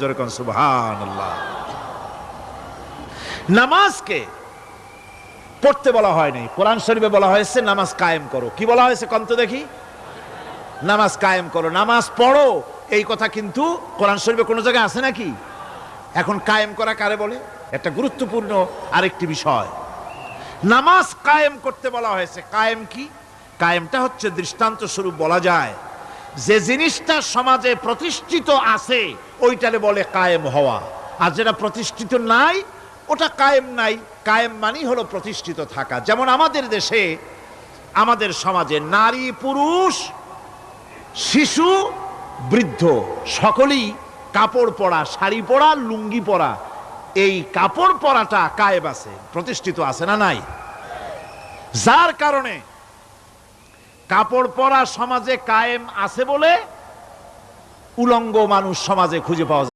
সুবহানাল্লাহ। নামাজকে পড়তে বলা হয়নি, কোরআন শরীফে বলা হয়েছে নামাজ কায়েম করো। কি বলা হয়েছে কন্ত দেখি? নামাজ কায়েম করো, নামাজ পড়ো। এই কথা কিন্তু কোরআন শরীফে কোনো জায়গায় আছে নাকি? এখন কায়েম করা কারে বলে? একটা গুরুত্বপূর্ণ আরেকটি বিষয়, নামাজ কায়েম করতে বলা হয়েছে। কায়েম কি? কায়েমটা হচ্ছে দৃষ্টান্ত স্বরূপ বলা যায় যে জিনিসটা সমাজে প্রতিষ্ঠিত আছে ওইটারে বলে কায়েম হওয়া, আর যেটা প্রতিষ্ঠিত নাই ওটা কায়েম নাই। কায়েম মানেই হলো প্রতিষ্ঠিত থাকা। যেমন আমাদের দেশে, আমাদের সমাজে নারী পুরুষ শিশু বৃদ্ধ সকলেই কাপড় পরা, শাড়ি পরা, লুঙ্গি পরা, এই কাপড় পরাটা কায়েম আছে, প্রতিষ্ঠিত আছে না নাই? যার কারণে কাপড় পরা সমাজে কায়েম আছে বলে উলঙ্গ মানুষ সমাজে খুঁজে পাওয়া যায়।